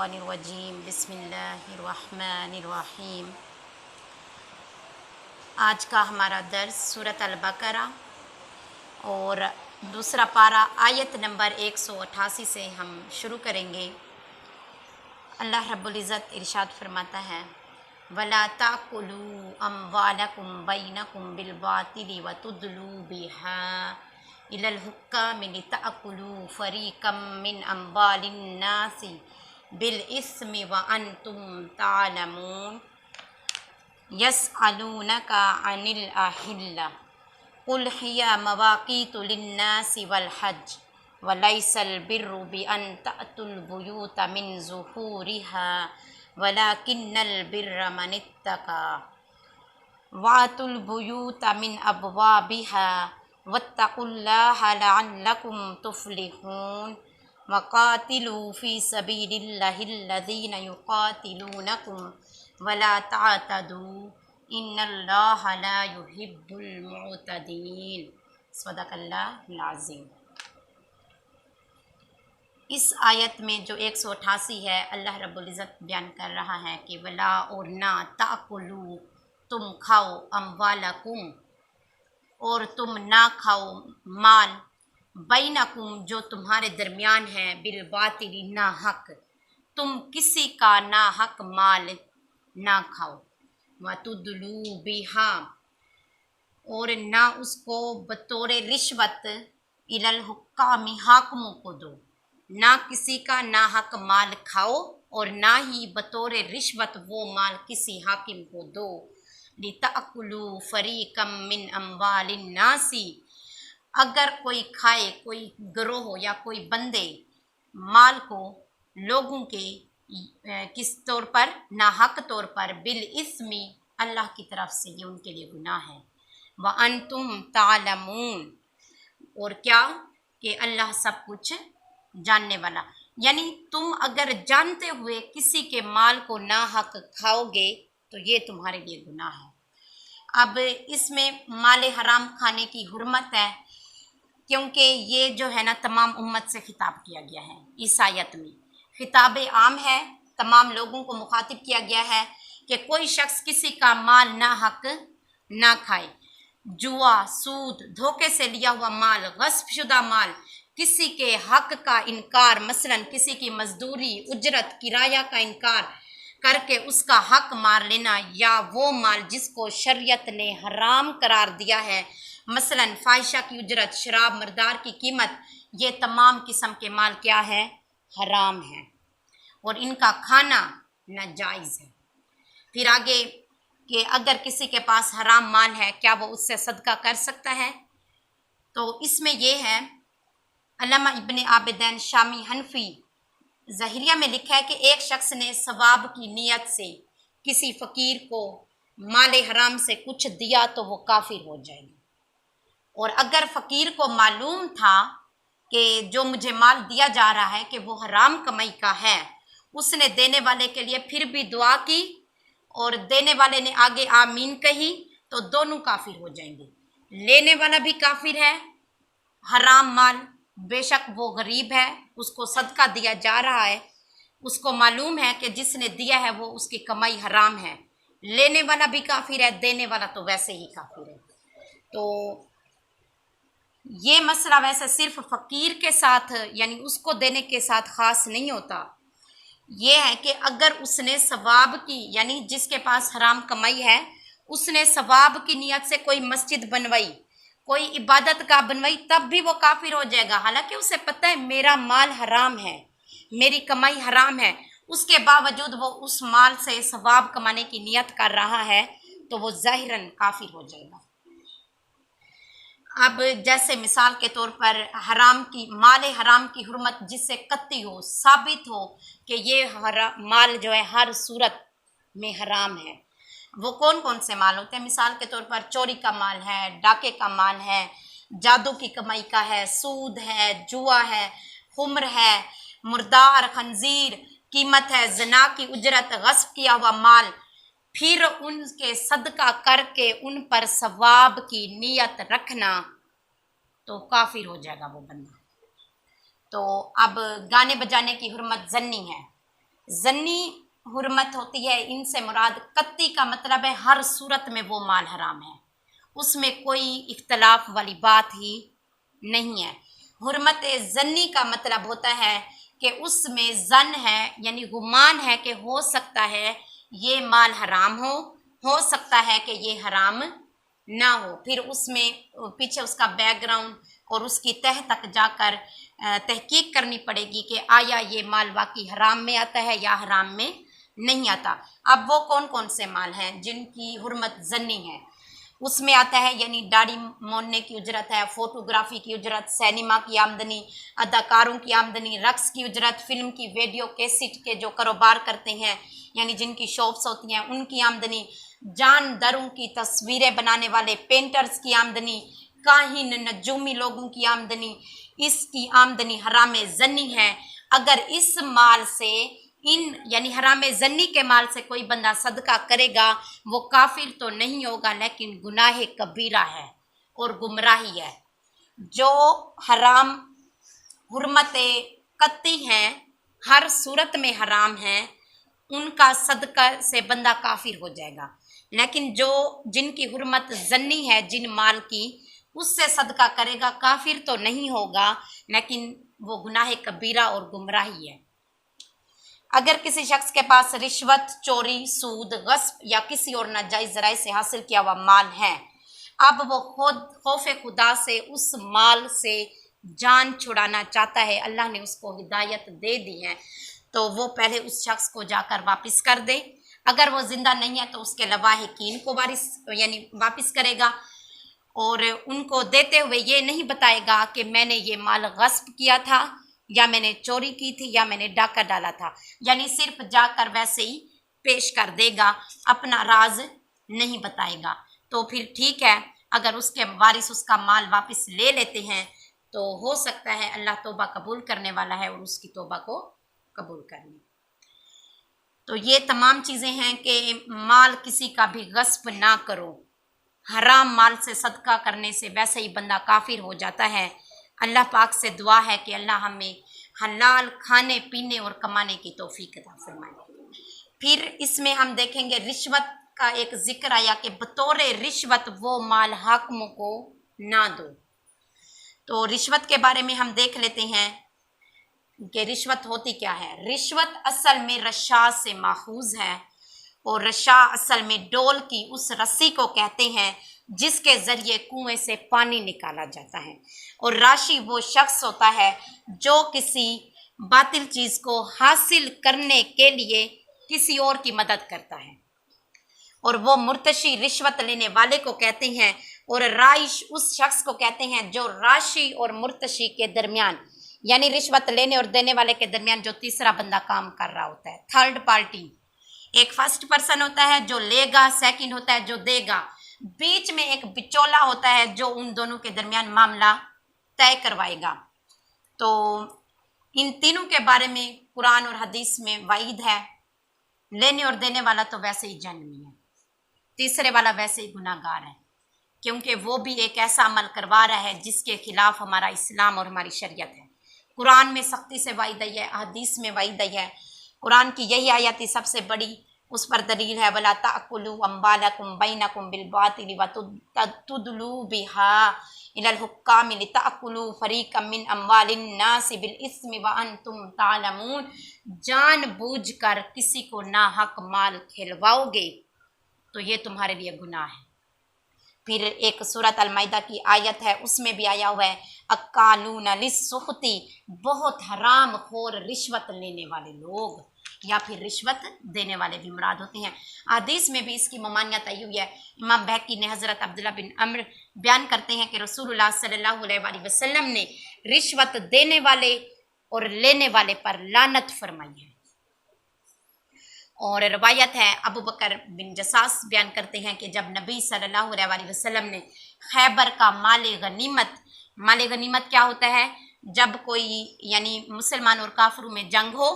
मिनश्शैतानिर्रजीम बिस्मिल्लाहिर्रहमानिर्रहीम। आज का हमारा दर्स सूरत अल-बकरा और दूसरा पारा आयत नंबर 188 से हम शुरू करेंगे। अल्लाह रब्बुल इज़्ज़त इरशाद फरमाता है, वला ताकुलू अम्वालकुम बैनकुम बिल बातिली व तुदलू बिहा इलल हुक्काम लिताकुलू फरीक़म मिन अम्वालिन नासी बिल इस्मि व अंतुम तालमून यसअलूनका अनिल अहिल्ला कुल हिया मवाक़ीतु लिन्नासि वल हज वलैसल बिर्रु बिअन तअतुल बुयूत मिन ज़ुहूरिहा वलाकिन्नल बिर्र मनित्तका वातुल बुयूत मिन अबवाबिहा वत्तकुल्लाह लअल्लकुम तुफ्लिहून वक़ातिलू फ़ी सबीलिल्लाहिल्लज़ीना युक़ातिलूनकुम वला तअतदू इन्नल्लाह ला युहिब्बुल मुअतदीन। सदक़ल्लाहुल अज़ीम। इस आयत में जो 188 है, अल्लाह रब्बुल इज़्ज़त बयान कर रहा है कि वला और ना ताकुलू तुम खाओ अम्वालकुम और तुम ना खाओ माल बैनकुम जो तुम्हारे दरमियान है बिल बातिल ना हक, तुम किसी का ना हक माल ना खाओ। वतुदलू बिहा और ना उसको बतौर रिश्वत इलल हुक्कामी हाकिमों को दो, ना किसी का ना हक माल खाओ और ना ही बतौर रिश्वत वो माल किसी हाकिम को दो। लिताकुलू फरीक़म मिन अम्वालिन नासी, अगर कोई खाए, कोई गिरोह या कोई बंदे माल को लोगों के किस तौर पर, ना हक तौर पर, बिल इस्मी अल्लाह की तरफ से, ये उनके लिए गुनाह है। व अंतुम तालमून और क्या कि अल्लाह सब कुछ जानने वाला, यानी तुम अगर जानते हुए किसी के माल को ना हक खाओगे तो ये तुम्हारे लिए गुनाह है। अब इसमें माल हराम खाने की हुर्मत है, क्योंकि ये जो है ना तमाम उम्मत से खिताब किया गया है। इस आयत में खिताब आम है, तमाम लोगों को मुखातिब किया गया है कि कोई शख्स किसी का माल ना हक ना खाए। जुआ, सूद, धोखे से लिया हुआ माल, गस्बशुदा माल, किसी के हक का इनकार, मसलन किसी की मजदूरी, उजरत, किराया का इनकार करके उसका हक मार लेना, या वो माल जिसको शरीयत ने हराम करार दिया है, मसलन फाहिशा की उजरत, शराब, मर्दार की कीमत, ये तमाम किस्म के माल क्या है? हराम है और इनका खाना नाजायज़ है। फिर आगे कि अगर किसी के पास हराम माल है, क्या वो उससे सदका कर सकता है? तो इसमें यह है, अल्लामा इब्ने आबिदैन शामी हनफी ज़हिरिया में लिखा है कि एक शख्स ने सवाब की नीयत से किसी फ़कीर को माल हराम से कुछ दिया तो वो काफिर हो जाएगा। और अगर फ़कीर को मालूम था कि जो मुझे माल दिया जा रहा है कि वो हराम कमाई का है, उसने देने वाले के लिए फिर भी दुआ की और देने वाले ने आगे आमीन कही, तो दोनों काफिर हो जाएंगे। लेने वाला भी काफिर है, हराम माल, बेशक वो गरीब है, उसको सदका दिया जा रहा है, उसको मालूम है कि जिसने दिया है वो उसकी कमाई हराम है। लेने वाला भी काफिर है, देने वाला तो वैसे ही काफिर है। तो ये मसला वैसे सिर्फ फ़कीर के साथ, यानी उसको देने के साथ ख़ास नहीं होता। ये है कि अगर उसने सवाब की, यानी जिसके पास हराम कमाई है, उसने सवाब की नियत से कोई मस्जिद बनवाई, कोई इबादत का बनवाई, तब भी वो काफिर हो जाएगा। हालांकि उसे पता है मेरा माल हराम है, मेरी कमाई हराम है, उसके बावजूद वो उस माल से सवाब कमाने की नियत कर रहा है, तो वो ज़ाहिरन काफिर हो जाएगा। अब जैसे मिसाल के तौर पर हराम की, माल हराम की हुर्मत जिससे कत्ती हो, साबित हो कि ये माल जो है हर सूरत में हराम है, वो कौन कौन से माल होते हैं? मिसाल के तौर पर चोरी का माल है, डाके का माल है, जादू की कमाई का है, सूद है, जुआ है, खुम्र है, मुर्दार, खंजीर कीमत है, जना की उजरत, गस्ब किया हुआ माल, फिर उनके सदका करके उन पर सवाब की नियत रखना, तो काफिर हो जाएगा वो बंदा। तो अब गाने बजाने की हुर्मत जन्नी है, ज़न्नी हुर्मत होती है, इनसे मुराद कत्ती का मतलब है हर सूरत में वो माल हराम है, उसमें कोई इख्तलाफ वाली बात ही नहीं है। हुर्मत ज़न्नी का मतलब होता है कि उसमें ज़न है, यानी गुमान है कि हो सकता है ये माल हराम हो सकता है कि ये हराम ना हो। फिर उसमें पीछे उसका बैकग्राउंड और उसकी तह तक जाकर तहकीक करनी पड़ेगी कि आया ये माल वाकई हराम में आता है या हराम में नहीं आता। अब वो कौन कौन से माल हैं जिनकी हुर्मत ज़न्नी है? उसमें आता है यानी दाढ़ी मोड़ने की उजरत है, फोटोग्राफी की उजरत, सिनेमा की आमदनी, अदाकारों की आमदनी, रक्स की उजरत, फिल्म की वीडियो कैसेट के जो कारोबार करते हैं यानी जिनकी शॉप्स होती हैं उनकी आमदनी, जानदारों की तस्वीरें बनाने वाले पेंटर्स की आमदनी, काहिन नजूमी लोगों की आमदनी, इसकी आमदनी हराम ज़न्नी है। अगर इस माल से इन यानी हराम ज़न्नी के माल से कोई बंदा सदका करेगा वो काफिर तो नहीं होगा, लेकिन गुनाह कबीरा है और गुमराही है। जो हराम हुर्मत कत्ती हैं, हर सूरत में हराम हैं, उनका सदका से बंदा काफिर हो जाएगा। लेकिन जो जिनकी हुर्मत ज़न्नी है, जिन माल की, उससे सदका करेगा काफिर तो नहीं होगा, लेकिन वो गुनाह कबीरा और गुमराही है। अगर किसी शख्स के पास रिश्वत, चोरी, सूद, गस्ब या किसी और नाजायज़ ज़राए से हासिल किया हुआ माल है, अब वो खुद खौफ खुदा से उस माल से जान छुड़ाना चाहता है, अल्लाह ने उसको हिदायत दे दी है, तो वो पहले उस शख्स को जाकर वापस कर दे। अगर वो ज़िंदा नहीं है तो उसके लवाहिकीन को वापस करेगा और उनको देते हुए ये नहीं बताएगा कि मैंने ये माल गस्ब किया था या मैंने चोरी की थी या मैंने डाका डाला था, यानी सिर्फ जाकर वैसे ही पेश कर देगा, अपना राज नहीं बताएगा। तो फिर ठीक है, अगर उसके वारिस उसका माल वापस ले लेते हैं तो हो सकता है अल्लाह तौबा कबूल करने वाला है और उसकी तौबा को कबूल कर ले। तो ये तमाम चीज़ें हैं कि माल किसी का भी गस्ब ना करो। हराम माल से सदका करने से वैसे ही बंदा काफिर हो जाता है। अल्लाह पाक से दुआ है कि अल्लाह हमें हलाल खाने पीने और कमाने की तौफीक अता फरमाए। फिर इसमें हम देखेंगे रिश्वत का एक जिक्र आया कि बतौर रिश्वत वो माल हाकिमों को ना दो। तो रिश्वत के बारे में हम देख लेते हैं कि रिश्वत होती क्या है। रिश्वत असल में रशा से माखूज है और रशा असल में डोल की उस रस्सी को कहते हैं जिसके ज़रिए कुएं से पानी निकाला जाता है, और राशि वो शख्स होता है जो किसी बातिल चीज़ को हासिल करने के लिए किसी और की मदद करता है, और वो मुर्तशी रिश्वत लेने वाले को कहते हैं, और राइश उस शख्स को कहते हैं जो राशि और मुर्तशी के दरमियान यानी रिश्वत लेने और देने वाले के दरमियान जो तीसरा बंदा काम कर रहा होता है, थर्ड पार्टी। एक फर्स्ट पर्सन होता है जो लेगा, सेकंड होता है जो देगा, बीच में एक बिचौला होता है जो उन दोनों के दरमियान मामला तय करवाएगा। तो इन तीनों के बारे में कुरान और हदीस में वाइद है। लेने और देने वाला तो वैसे ही जन्मी है, तीसरे वाला वैसे ही गुनाहगार है, क्योंकि वो भी एक ऐसा अमल करवा रहा है जिसके खिलाफ हमारा इस्लाम और हमारी शरीयत है। कुरान में सख्ती से वाइद है, हदीस में वाइद है। कुरान की यही आयत सबसे बड़ी उस पर दलील है, वला ताकुलू अम्वालकुम बैनकुम बिल बातिल व तुदलू बिहा इलल हुक्काम लिताकुलू फरीकम मिन अम्वालिन नास बिल इस्मि व अंतुम तालमून। जान बूझकर किसी को नाहक माल खिलवाओगे तो ये तुम्हारे लिए गुनाह है। फिर एक सूरत अल-माइदा की आयत है, उसमें भी आया हुआ है अक्कालून लिस्सुख्ती, बहुत हराम खोर रिश्वत लेने वाले लोग या फिर रिश्वत देने वाले भी मुराद होते हैं। हदीस में भी इसकी ममानियत आई हुई है। इमाम बैहकी ने हज़रत अब्दुल्लाह बिन अम्र बयान करते हैं कि रसूलुल्लाह सल्लल्लाहु अलैहि वसल्लम ने रिश्वत देने वाले और लेने वाले पर लानत फरमाई है। और रवायत है, अबू बकर बिन जसास बयान करते हैं कि जब नबी सल्लल्लाहु अलैहि वसल्लम ने खैबर का माल गनीमत क्या होता है, जब कोई यानी मुसलमान और काफिरों में जंग हो,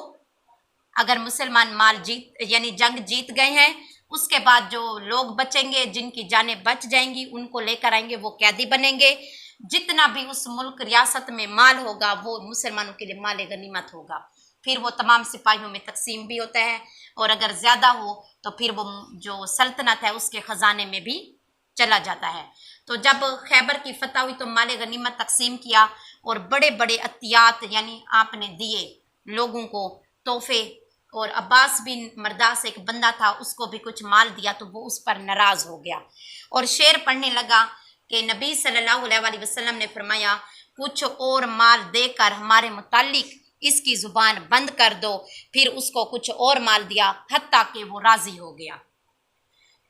अगर मुसलमान जंग जीत गए हैं, उसके बाद जो लोग बचेंगे, जिनकी जानें बच जाएंगी, उनको लेकर आएंगे, वो कैदी बनेंगे। जितना भी उस मुल्क रियासत में माल होगा वो मुसलमानों के लिए माल गनीमत होगा। फिर वो तमाम सिपाहियों में तकसीम भी होता है, और अगर ज़्यादा हो तो फिर वो जो सल्तनत है उसके ख़जाने में भी चला जाता है। तो जब खैबर की फतह हुई तो माल गनीमत तकसीम किया और बड़े बड़े अतियात यानी आपने दिए लोगों को तोहफे, और अब्बास बिन मरदास एक बंदा था उसको भी कुछ माल दिया, तो वो उस पर नाराज़ हो गया और शेर पढ़ने लगा कि नबी सल्लल्लाहु अलैहि वसल्लम ने फरमाया कुछ और माल देकर हमारे मुतालिक इसकी ज़ुबान बंद कर दो। फिर उसको कुछ और माल दिया हत्ता कि वो राज़ी हो गया।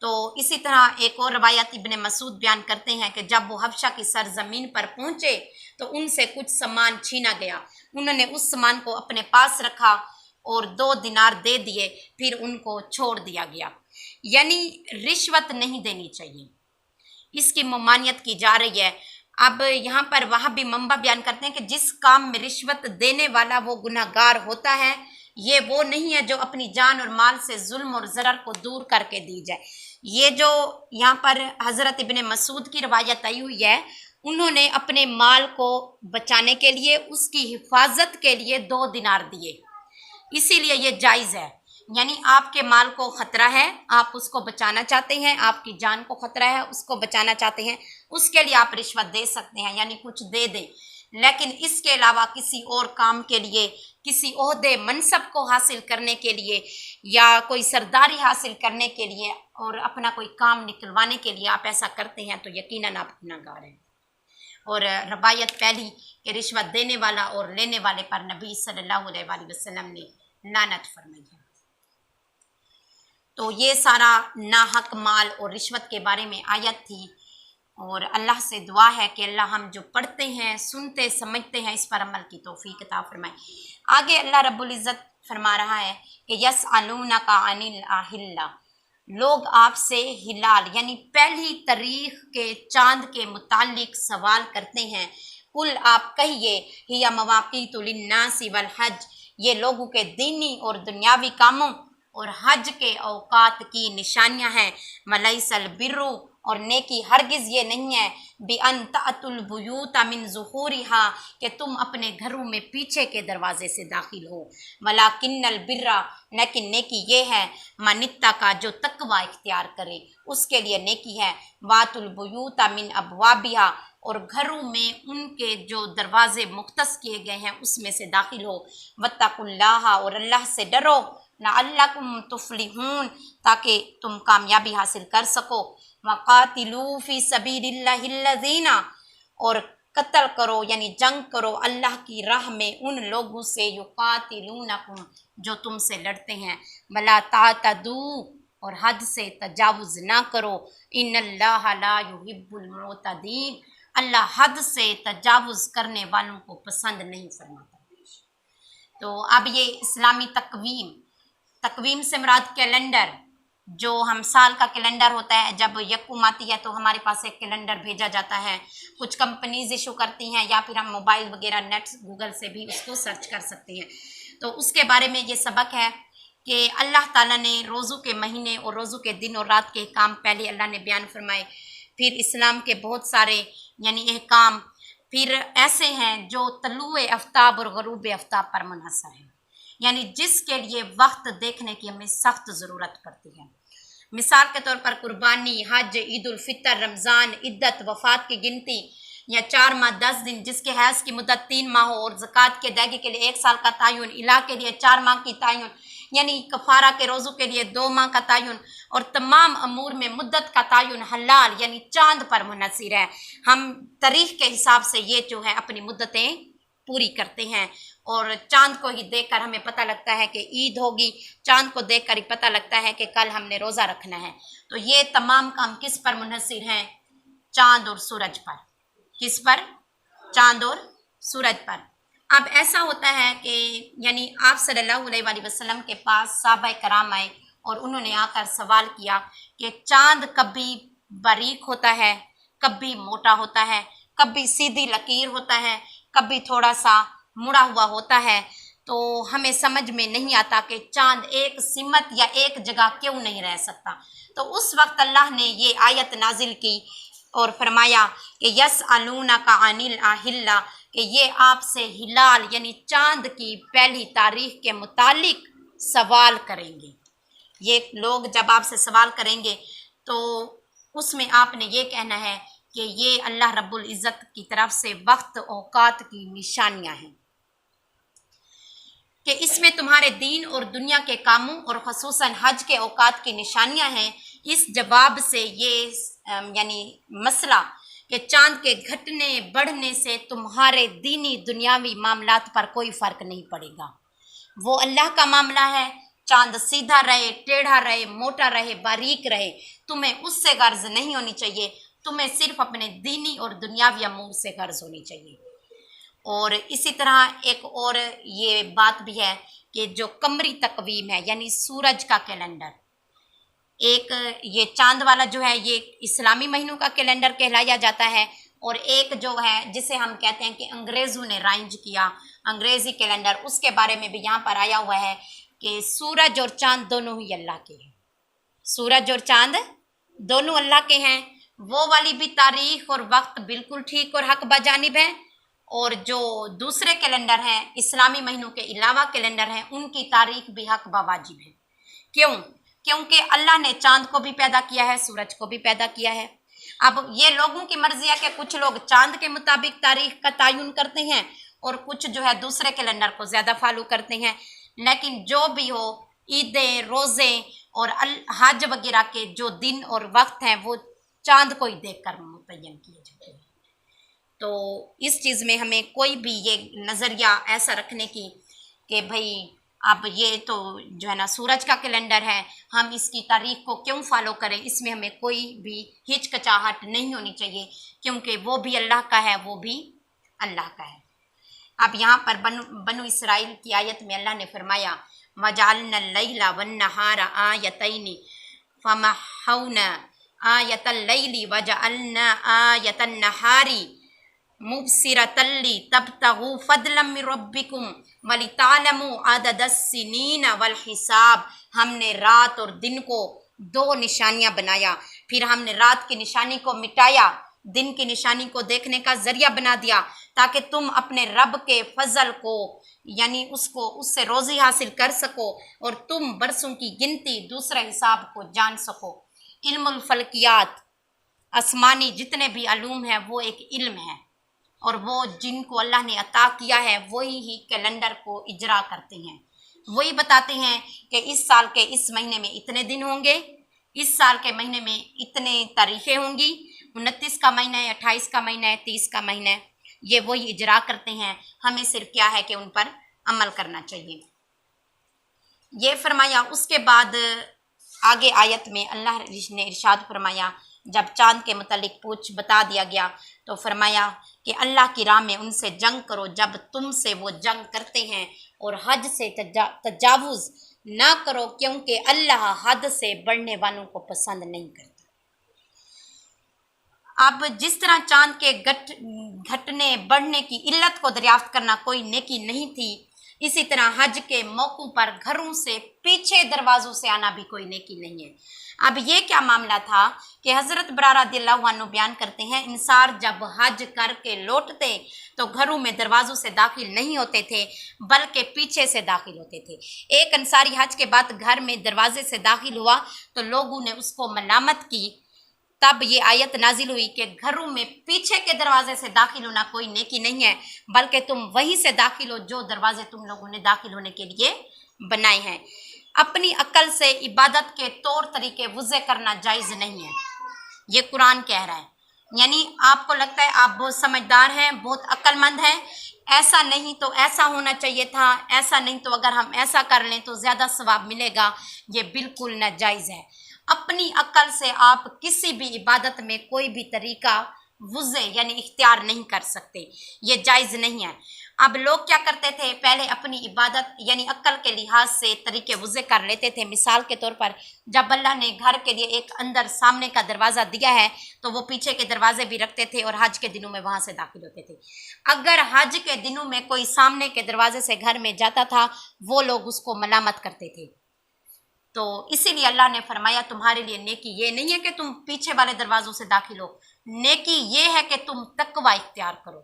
तो इसी तरह एक और रवायत इब्ने मसूद बयान करते हैं कि जब वो हबशा की सरजमीन पर पहुंचे तो उनसे कुछ सामान छीना गया। उन्होंने उस सामान को अपने पास रखा और 2 दिनार दे दिए, फिर उनको छोड़ दिया गया। यानी रिश्वत नहीं देनी चाहिए, इसकी ममानियत की जा रही है। अब यहाँ पर वहाँ भी मंबा बयान करते हैं कि जिस काम में रिश्वत देने वाला वो गुनहगार होता है, ये वो नहीं है जो अपनी जान और माल से जुल्म और ज़रर को दूर करके दी जाए। ये जो यहाँ पर हज़रत इब्ने मसूद की रवायत आई हुई है, उन्होंने अपने माल को बचाने के लिए उसकी हिफाजत के लिए 2 दिनार दिए, इसीलिए ये जायज़ है। यानी आपके माल को ख़तरा है, आप उसको बचाना चाहते हैं, आपकी जान को ख़तरा है, उसको बचाना चाहते हैं, उसके लिए आप रिश्वत दे सकते हैं, यानी कुछ दे दें। लेकिन इसके अलावा किसी और काम के लिए, किसी ओहदे मनसब को हासिल करने के लिए या कोई सरदारी हासिल करने के लिए और अपना कोई काम निकलवाने के लिए आप ऐसा करते हैं तो यकीनन आप गुनहगार हैं। और रवायत पहली कि रिश्वत देने वाला और लेने वाले पर नबी सल्लल्लाहु अलैहि वसल्लम ने लानत फरमाई है। तो ये सारा नाहक माल और रिश्वत के बारे में आयत थी, और अल्लाह से दुआ है कि अल्लाह हम जो पढ़ते हैं, सुनते, समझते हैं, इस पर अमल की तौफीक अता फरमाए। आगे अल्लाह रब्बुल इज़्ज़त फरमा रहा है कि यसअलूनका अनिल अहिल्ला, लोग आपसे हिलाल यानी पहली तारीख के चांद के मुतालिक सवाल करते हैं। कुल आप कहिए हिया मवाक़ीतु लिन्नासी वल हज, ये लोगों के दीनी और दुनियावी कामों और हज के औकात की निशानियां हैं। मलैसल बिर्रु, और नेकी हरगिज़ ये नहीं है बि अन तअतुल बुयूता मिन ज़ुहूरिहा, कि तुम अपने घरों में पीछे के दरवाजे से दाखिल हो। वलाकिन्नल बिर्रा, लेकिन नेकी ये है मनित्ता का जो तकवा इख्तियार करे उसके लिए नेकी है। वातुल बुयूता मिन अबवाबिहा, और घरों में उनके जो दरवाजे मुख्तस किए गए हैं उसमें से दाखिल हो। वत्तकुल्लाह, और अल्लाह से डरो। लअल्लकुम तुफ्लिहून, ताकि तुम कामयाबी हासिल कर सको। वक़ातिलू फ़ी सबीलिल्लाहिल्लज़ीना, और कत्ल करो यानी जंग करो अल्लाह की राह में उन लोगों से युक़ातिलूनकुम, जो तुमसे लड़ते हैं। वला तातदू, और हद से तजावुज़ ना करो। इन्नल्लाह ला युहिब्बुल मुअतदीन, अल्लाह हद से तजावुज़ करने वालों को पसंद नहीं फरमाता। तो अब ये इस्लामी तकवीम से मुराद कैलेंडर, जो हम साल का कैलेंडर होता है, जब यकूम आती है तो हमारे पास एक कैलेंडर भेजा जाता है। कुछ कंपनीज इशू करती हैं, या फिर हम मोबाइल वगैरह नेट गूगल से भी उसको सर्च कर सकते हैं। तो उसके बारे में ये सबक है कि अल्लाह ताला ने रोज़ों के महीने और रोज़ों के दिन और रात के काम पहले अल्लाह ने बयान फरमाए। फिर इस्लाम के बहुत सारे यानी अहकाम फिर ऐसे हैं जो तलुए आफ्ताब और गरूब आफ्ताब पर मुनहसर हैं, यानी जिसके लिए वक्त देखने की हमें सख्त ज़रूरत पड़ती है। मिसाल के तौर पर कुर्बानी, हज, ईद उल फितर, रमज़ान, इद्दत, वफ़ात की गिनती, या 4 माह 10 दिन जिसके हैज़ की मुद्दत 3 माह हो, और ज़कात के अदायगी के लिए 1 साल का तयन, इला के लिए 4 माह की तयन, यानी कफ़ारा के रोज़ों के लिए 2 माह का तयन, और तमाम अमूर में मुद्दत का तयन हलाल यानी चांद पर मुनहसर है। हम तारीख के हिसाब से ये जो है अपनी मुद्दतें पूरी करते हैं, और चांद को ही देखकर हमें पता लगता है कि ईद होगी, चांद को देखकर ही पता लगता है कि कल हमने रोज़ा रखना है। तो ये तमाम काम किस पर मुनहसर हैं? चांद और सूरज पर। किस पर? चांद और सूरज पर। अब ऐसा होता है कि यानी आप सल्लल्लाहु अलैहि वसल्लम के पास सहाबा कराम आए और उन्होंने आकर सवाल किया कि चांद कभी बारीक होता है, कभी मोटा होता है, कभी सीधी लकीर होता है, कभी थोड़ा सा मुड़ा हुआ होता है। तो हमें समझ में नहीं आता कि चांद एक सिमत या एक जगह क्यों नहीं रह सकता। तो उस वक्त अल्लाह ने ये आयत नाजिल की और फरमाया कि यस अलूना का अनिल आहिल्ला, कि ये आपसे हिलाल यानी चांद की पहली तारीख के मुतालिक सवाल करेंगे। ये लोग जब आपसे सवाल करेंगे तो उसमें आपने ये कहना है कि ये अल्लाह रब्बुल इज़्ज़त की तरफ से वक्त औकात की निशानियां हैं, कि इसमें तुम्हारे दीन और दुनिया के कामों और ख़ुसूसन हज के औकात की निशानियां हैं। इस जवाब से ये यानी मसला कि चांद के घटने बढ़ने से तुम्हारे दीनी दुनियावी मामलात पर कोई फ़र्क नहीं पड़ेगा। वो अल्लाह का मामला है, चांद सीधा रहे, टेढ़ा रहे, मोटा रहे, बारीक रहे, तुम्हें उससे गर्ज नहीं होनी चाहिए। तुम्हें सिर्फ अपने दीनी और दुनियावी अमूर से गर्ज होनी चाहिए। और इसी तरह एक और ये बात भी है कि जो कमरी तकवीम है यानी सूरज का कैलेंडर, एक ये चांद वाला जो है ये इस्लामी महीनों का कैलेंडर कहलाया जाता है, और एक जो है जिसे हम कहते हैं कि अंग्रेज़ों ने राइज किया अंग्रेज़ी कैलेंडर, उसके बारे में भी यहाँ पर आया हुआ है कि सूरज और चांद दोनों ही अल्लाह के हैं। सूरज और चांद दोनों अल्लाह के हैं। वो वाली भी तारीख और वक्त बिल्कुल ठीक और हक बजानिब है, और जो दूसरे कैलेंडर हैं इस्लामी महीनों के अलावा कैलेंडर हैं उनकी तारीख भी हक बवाजिब है। क्यों? क्योंकि अल्लाह ने चांद को भी पैदा किया है, सूरज को भी पैदा किया है। अब ये लोगों की मर्जी है कि कुछ लोग चांद के मुताबिक तारीख का तयन करते हैं और कुछ जो है दूसरे कैलेंडर को ज़्यादा फॉलो करते हैं। लेकिन जो भी हो, ईदें, रोज़े और हज वगैरह के जो दिन और वक्त हैं वो चांद को ही देख कर मुतय्यन किए जाते हैं। तो इस चीज़ में हमें कोई भी ये नज़रिया ऐसा रखने की कि भाई अब ये तो जो है ना सूरज का कैलेंडर है, हम इसकी तारीख को क्यों फॉलो करें, इसमें हमें कोई भी हिचकिचाहट नहीं होनी चाहिए, क्योंकि वो भी अल्लाह का है, वो भी अल्लाह का है। अब यहाँ पर बनु इसराइल की आयत में अल्लाह ने फरमाया वजअलना लैला वन्नहारा आयतैनि फमहौना आयतल लैली वजअलना आयतन नहारी मुबसिरतल्ली तबतगू फदलम मिन रब्बिकुम वलितालमू अददस्सिनीन वल हिसाब। हमने रात और दिन को दो निशानियां बनाया, फिर हमने रात की निशानी को मिटाया, दिन की निशानी को देखने का जरिया बना दिया, ताकि तुम अपने रब के फजल को यानी उससे रोज़ी हासिल कर सको और तुम बरसों की गिनती दूसरे हिसाब को जान सको। इल्मुल फल्कियात, आसमानी जितने भी अलूम हैं वो एक इल्म है, और वो जिनको अल्लाह ने अता किया है वही ही कैलेंडर को इजरा करते हैं। वही बताते हैं कि इस साल के इस महीने में इतने दिन होंगे, इस साल के महीने में इतने तारीखें होंगी, 29 का महीना है, 28 का महीना है, 30 का महीना है, ये वही इजरा करते हैं। हमें सिर्फ क्या है कि उन पर अमल करना चाहिए। ये फरमाया। उसके बाद आगे आयत में अल्लाह ने इरशाद फरमाया, जब चांद के मुतालिक बता दिया गया तो फरमाया कि अल्लाह की राह में उनसे जंग करो जब तुमसे वो जंग करते हैं, और हद से तजावुज़ ना करो, क्योंकि अल्लाह हद से बढ़ने वालों को पसंद नहीं करता। अब जिस तरह चांद के घटने बढ़ने की इल्लत को दरियाफ्त करना कोई नेकी नहीं थी, इसी तरह हज के मौक़ों पर घरों से पीछे दरवाज़ों से आना भी कोई नेकी नहीं है। अब ये क्या मामला था कि हज़रत बरार रज़ियल्लाहु अन्हु बयान करते हैं, इंसान जब हज करके लौटते तो घरों में दरवाज़ों से दाखिल नहीं होते थे, बल्कि पीछे से दाखिल होते थे। एक अंसारी हज के बाद घर में दरवाजे से दाखिल हुआ तो लोगों ने उसको मलामत की। तब ये आयत नाजिल हुई कि घरों में पीछे के दरवाजे से दाखिल होना कोई नेकी नहीं है, बल्कि तुम वहीं से दाखिल हो जो दरवाजे तुम लोगों ने दाखिल होने के लिए बनाए हैं। अपनी अक्ल से इबादत के तौर तरीके वज़े करना जायज़ नहीं है, ये कुरान कह रहा है। यानी आपको लगता है आप बहुत समझदार हैं, बहुत अक्लमंद हैं, ऐसा नहीं तो ऐसा होना चाहिए था, ऐसा नहीं तो अगर हम ऐसा कर लें तो ज़्यादा सवाब मिलेगा, ये बिल्कुल नाजायज़ है। अपनी अक्ल से आप किसी भी इबादत में कोई भी तरीका वज़े यानी इख्तियार नहीं कर सकते, ये जायज़ नहीं है। अब लोग क्या करते थे, पहले अपनी इबादत यानी अक्ल के लिहाज से तरीके वज़े कर लेते थे। मिसाल के तौर पर जब अल्लाह ने घर के लिए एक अंदर सामने का दरवाज़ा दिया है तो वो पीछे के दरवाजे भी रखते थे और हज के दिनों में वहाँ से दाखिल होते थे। अगर हज के दिनों में कोई सामने के दरवाजे से घर में जाता था वो लोग उसको मलामत करते थे। तो इसीलिए अल्लाह ने फरमाया तुम्हारे लिए नेकी ये नहीं है कि तुम पीछे वाले दरवाज़ों से दाखिल हो, नेकी ये है कि तुम तकवा इख्तियार करो।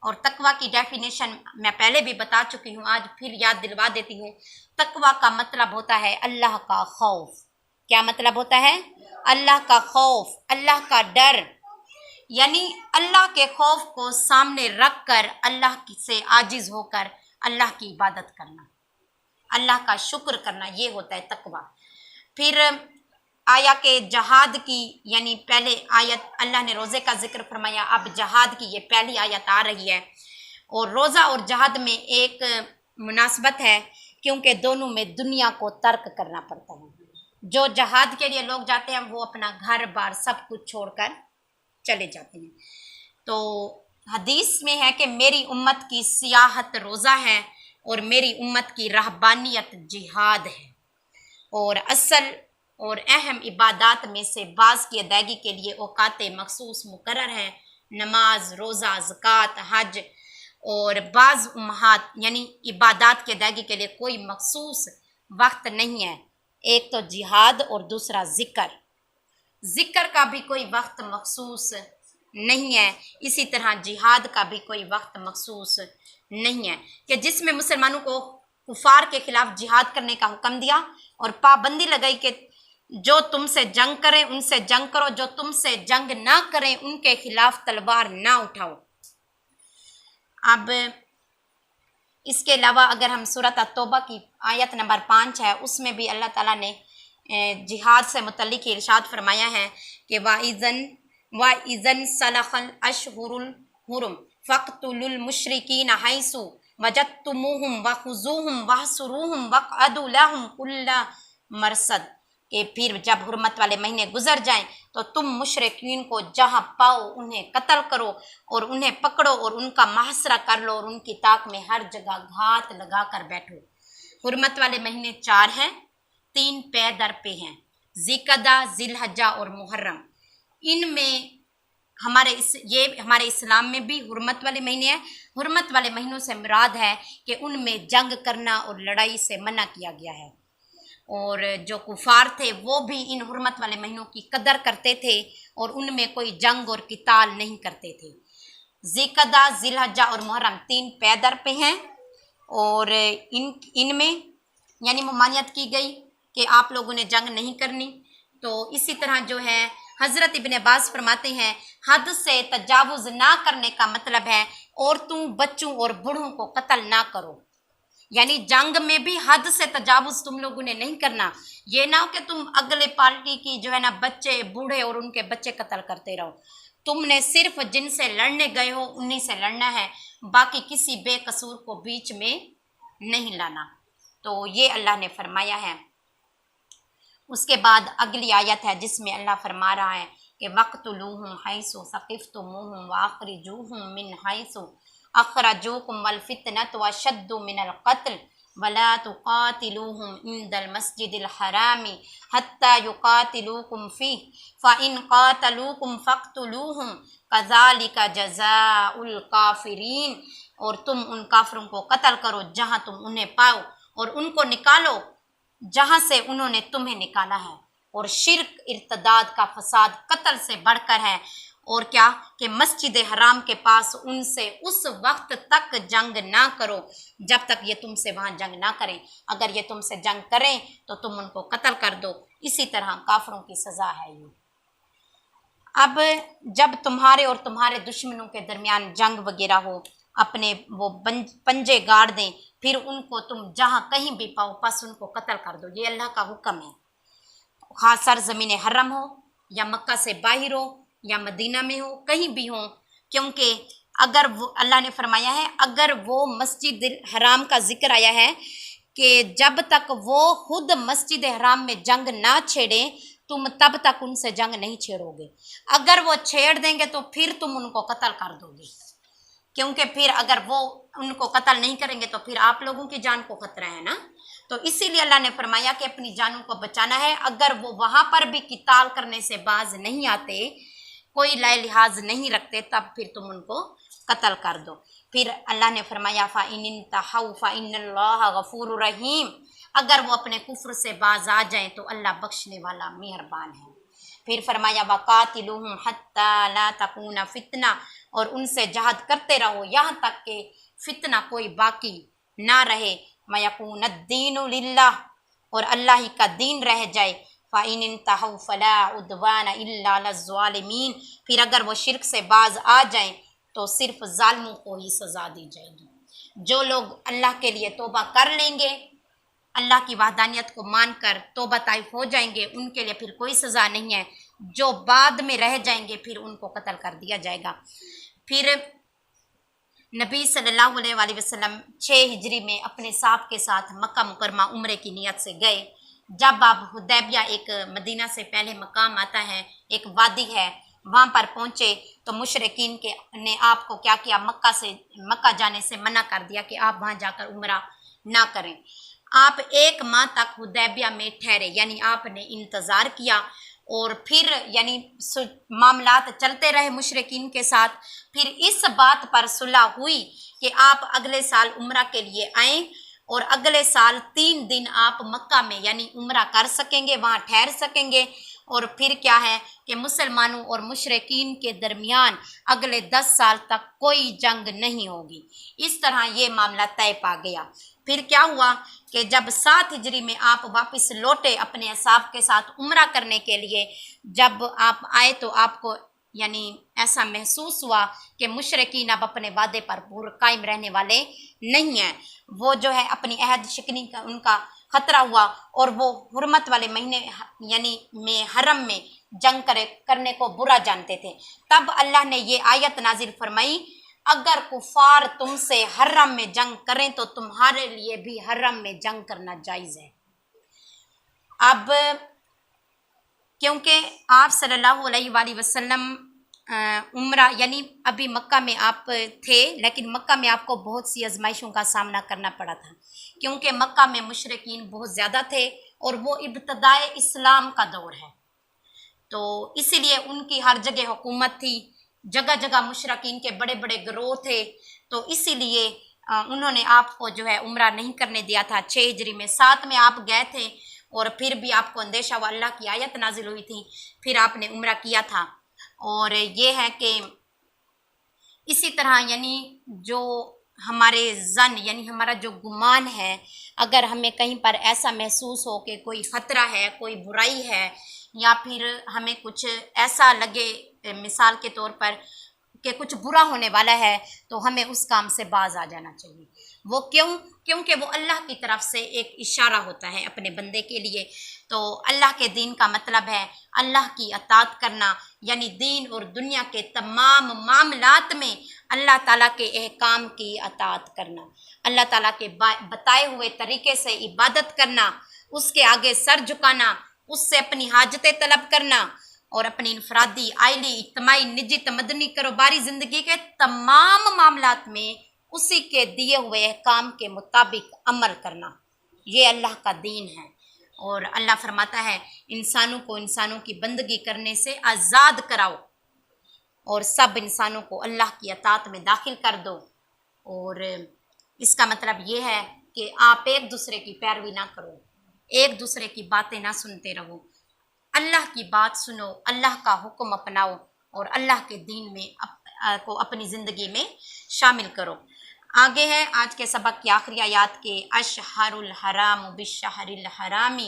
और तकवा की डेफिनेशन मैं पहले भी बता चुकी हूँ, आज फिर याद दिलवा देती हूँ। तकवा का मतलब होता है अल्लाह का खौफ। क्या मतलब होता है? अल्लाह का खौफ, अल्लाह का डर, यानी अल्लाह के खौफ को सामने रख कर अल्लाह से आजिज होकर अल्लाह की इबादत करना, अल्लाह का शुक्र करना, ये होता है तकवा। फिर आया के जहाद की, यानी पहले आयत अल्लाह ने रोज़े का जिक्र फरमाया, अब जहाद की ये पहली आयत आ रही है। और रोज़ा और जहाद में एक मुनासबत है, क्योंकि दोनों में दुनिया को तर्क करना पड़ता है। जो जहाद के लिए लोग जाते हैं वो अपना घर बार सब कुछ छोड़कर चले जाते हैं। तो हदीस में है कि मेरी उम्मत की सियाहत रोज़ा है और मेरी उम्मत की रहबानियत जिहाद है। और असल और अहम इबादात में से बाज़ की अदायगी के लिए औकात मखसूस मुकर्रर हैं, नमाज, रोज़ा, ज़कात, हज। और बाज़ उम्महात यानी इबादात की अदायगी के लिए कोई मखसूस वक्त नहीं है। एक तो जिहाद और दूसरा ज़िक्र। ज़िक्र का भी कोई वक्त मखसूस नहीं है, इसी तरह जिहाद का भी कोई वक्त मखसूस नहीं है, कि जिसमें मुसलमानों को कुफार के खिलाफ जिहाद करने का हुक्म दिया और पाबंदी लगाई कि जो तुमसे जंग करें उनसे जंग करो, जो तुमसे जंग ना करें उनके खिलाफ तलवार ना उठाओ। अब इसके अलावा अगर हम सूरत अत-तौबा की आयत नंबर 5 है, उसमें भी अल्लाह ताला ने जिहाद से मुतल्लिक इरशाद फरमाया है कि वाइज़न सलखल अशहुरुल हुरुम फ़क़्तुलुल मुशरिकीन हैसु वजदतुमूहुम वख़ुज़ूहुम वहसुरूहुम वक़अदू लहुम कुल्ला मरसद, कि फिर जब हुर्मत वाले महीने गुजर जाएं तो तुम मुशरिकीन को जहाँ पाओ उन्हें कत्ल करो और उन्हें पकड़ो और उनका मुहासरा कर लो और उनकी ताक में हर जगह घात लगा कर बैठो। हुर्मत वाले महीने 4 हैं, 3 पे दर पे हैं, ज़िक़दा, ज़िलहज्जा और मुहर्रम। इनमें हमारे इस्लाम में भी हुर्मत वाले महीने हैं। हुर्मत वाले महीनों से मुराद है कि उनमें जंग करना और लड़ाई से मना किया गया है। और जो कुफार थे वो भी इन हुर्मत वाले महीनों की कदर करते थे और उनमें कोई जंग और किताल नहीं करते थे। ज़िक़दा, ज़िलहज्जा और मुहर्रम 3 पे दर पे हैं और इनमें यानी ममानियत की गई कि आप लोगों ने जंग नहीं करनी। तो इसी तरह जो है हज़रत इब्न अब्बास फरमाते हैं, हद से तजावुज़ ना करने का मतलब है औरतों, बच्चों और बूढ़ों को कत्ल ना करो, यानी जंग में भी हद से तजावुज़ तुम लोगों ने नहीं करना। ये ना हो कि तुम अगले पार्टी की जो है ना बच्चे, बूढ़े और उनके बच्चे कत्ल करते रहो। तुमने सिर्फ जिनसे लड़ने गए हो उन्हीं से लड़ना है, बाकी किसी बेकसूर को बीच में नहीं लाना। तो ये अल्लाह ने फरमाया है। उसके बाद अगली आयत है जिसमें अल्लाह फरमा रहा है कि वक़्तुलूहुम हैसु सक़िफ़्तुमूहुम वअख़रिजूहुम मिन हैसु अख़रजूकुम वल फ़ितनतु अशद्दु मिनल क़त्ल वला तुक़ातिलूहुम इंदल मस्जिदिल हरामी हत्ता युक़ातिलूकुम फ़ीह फ़इन क़ातलूकुम फ़क़्तुलूहुम कज़ालिका जज़ाउल काफ़िरीन। और तुम उन काफिरों को कत्ल करो जहाँ तुम उन्हें पाओ और उनको निकालो जहाँ से उन्होंने तुम्हें निकाला है। और शिर्क, इर्तदाद का फसाद कत्ल से बढ़कर है। और क्या कि मस्जिद हराम के पास उनसे उस वक्त तक जंग ना करो जब तक ये तुमसे वहाँ जंग ना करें। अगर ये तुमसे जंग करें तो तुम उनको कत्ल कर दो। इसी तरह काफिरों की सज़ा है ये। अब जब तुम्हारे और तुम्हारे दुश्मनों के दरमियान जंग वगैरह हो, अपने वो पंजे गाड़ दें, फिर उनको तुम जहाँ कहीं भी पाओ बस उनको कत्ल कर दो। ये अल्लाह का हुक्म है, खास सरज़मीन हरम हो या मक्का से बाहर हो या मदीना में हो, कहीं भी हो। क्योंकि अगर वो अल्लाह ने फरमाया है, अगर वो मस्जिद हराम का जिक्र आया है कि जब तक वो खुद मस्जिद हराम में जंग ना छेड़ें तुम तब तक उनसे जंग नहीं छेड़ोगे। अगर वो छेड़ देंगे तो फिर तुम उनको कत्ल कर दोगे, क्योंकि फिर अगर वो उनको कत्ल नहीं करेंगे तो फिर आप लोगों की जान को खतरा है ना। तो इसीलिए अल्लाह ने फरमाया कि अपनी जानों को बचाना है। अगर वो वहाँ पर भी किताल करने से बाज नहीं आते, कोई लाए लिहाज नहीं रखते, तब फिर तुम उनको कत्ल कर दो। फिर अल्लाह ने फरमाया फ़इन इंतहौ फ़इन्नल्लाह गफ़ूरुर रहीम, अगर वो अपने कुफ्र से बाज आ जाएं तो अल्लाह बख्शने वाला मेहरबान है। پھر فرمایا وقاتلوہم حتی لا تکون فتنہ، اور ان سے جہاد کرتے رہو یہاں تک کہ فتنہ کوئی باقی نہ رہے، ویکون الدین للہ، اور اللہ ہی کا دین رہ جائے، فَإِنِ انْتَهَوْا فَلَا عُدْوَانَ إِلَّا عَلَى الظَّالِمِينَ، پھر اگر وہ شرک سے باز آ جائیں تو صرف ظالموں کو ہی سزا دی جائے گی۔ جو لوگ اللہ کے لیے توبہ کر لیں گے، اللہ کی وحدانیت کو مان کر توبہ طائف ہو جائیں گے، ان کے لیے پھر کوئی سزا نہیں ہے۔ جو بعد میں رہ جائیں گے پھر ان کو قتل کر دیا جائے گا۔ پھر نبی صلی اللہ علیہ وآلہ وسلم 6 ہجری میں اپنے صاحب کے ساتھ مکہ مکرمہ عمرے کی نیت سے گئے۔ جب آپ حدیبیہ، ایک مدینہ سے پہلے مقام آتا ہے، ایک وادی ہے، وہاں پر پہنچے تو مشرکین نے آپ کو کیا کیا، مکہ جانے سے منع کر دیا کہ آپ وہاں جا کر عمرہ نہ کریں۔ آپ 1 ماہ تک حدیبیہ میں ٹھہرے، یعنی آپ نے انتظار کیا، اور پھر یعنی معاملات چلتے رہے مشرکین کے ساتھ۔ پھر اس بات پر صلح ہوئی کہ آپ اگلے سال عمرہ کے لیے آئیں، اور اگلے سال 3 دن آپ مکہ میں یعنی عمرہ کر سکیں گے، وہاں ٹھہر سکیں گے، اور پھر کیا ہے کہ مسلمانوں اور مشرکین کے درمیان اگلے 10 سال تک کوئی جنگ نہیں ہوگی۔ اس طرح یہ معاملہ طے پا گیا۔ پھر کیا ہوا کہ جب 7 ہجری میں آپ واپس لوٹے اپنے اصحاب کے ساتھ عمرہ کرنے کے لیے، جب آپ آئے تو آپ کو یعنی ایسا محسوس ہوا کہ مشرکین اب اپنے وعدے پر پورا قائم رہنے والے نہیں ہیں۔ وہ جو ہے اپنی عہد شکنی کا ان کا خطرہ ہوا، اور وہ حرمت والے مہینے یعنی میں حرم میں جنگ کرنے کو برا جانتے تھے۔ تب اللہ نے یہ آیت نازل فرمائی، اگر کفار تم سے حرم میں جنگ کریں تو تمہارے لیے بھی حرم میں جنگ کرنا جائز ہے۔ اب کیونکہ آپ صلی اللہ علیہ وآلہ وسلم عمرہ یعنی ابھی مکہ میں آپ تھے، لیکن مکہ میں آپ کو بہت سی آزمائشوں کا سامنا کرنا پڑا تھا، کیونکہ مکہ میں مشرکین بہت زیادہ تھے اور وہ ابتدائے اسلام کا دور ہے، تو اسی لیے ان کی ہر جگہ حکومت تھی، جگہ جگہ مشرکین کے بڑے بڑے گروہ تھے، تو اسی لیے انہوں نے آپ کو جو ہے عمرہ نہیں کرنے دیا تھا۔ 6 ہجری میں 7 میں آپ گئے تھے، اور پھر بھی آپ کو اندیشہ ہوا، اللہ کی آیت نازل ہوئی تھی، پھر آپ نے عمرہ کیا تھا۔ اور یہ ہے کہ اسی طرح یعنی جو ہمارے ظن یعنی ہمارا جو گمان ہے، اگر ہمیں کہیں پر ایسا محسوس ہو کہ کوئی خطرہ ہے، کوئی برائی ہے، یا پھر ہمیں کچھ ایسا لگے مثال کے طور پر کہ کچھ برا ہونے والا ہے، تو ہمیں اس کام سے باز آ جانا چاہیے۔ وہ کیونکہ وہ اللہ کی طرف سے ایک اشارہ ہوتا ہے اپنے بندے کے لیے۔ تو اللہ کے دین کا مطلب ہے اللہ کی اطاعت کرنا، یعنی دین اور دنیا کے تمام معاملات میں اللہ تعالیٰ کے احکام کی اطاعت کرنا، اللہ تعالیٰ کے بتائے ہوئے طریقے سے عبادت کرنا، اس کے آگے سر جھکانا، اس سے اپنی حاجتیں طلب کرنا، اور اپنی انفرادی، عائلی، اجتماعی، نجی، تمدنی، کاروباری زندگی کے تمام معاملات میں اسی کے دیے ہوئے احکام کے مطابق عمل کرنا، یہ اللہ کا دین ہے۔ اور اللہ فرماتا ہے انسانوں کو انسانوں کی بندگی کرنے سے آزاد کراؤ، اور سب انسانوں کو اللہ کی اطاعت میں داخل کر دو۔ اور اس کا مطلب یہ ہے کہ آپ ایک دوسرے کی پیروی نہ کرو، ایک دوسرے کی باتیں نہ سنتے رہو، اللہ کی بات سنو، اللہ کا حکم اپناؤ، اور اللہ کے دین میں کو اپنی زندگی میں شامل کرو۔ آگے ہے آج کے سبق کی آخری آیات کے اشہر الحرام بالشہر الحرام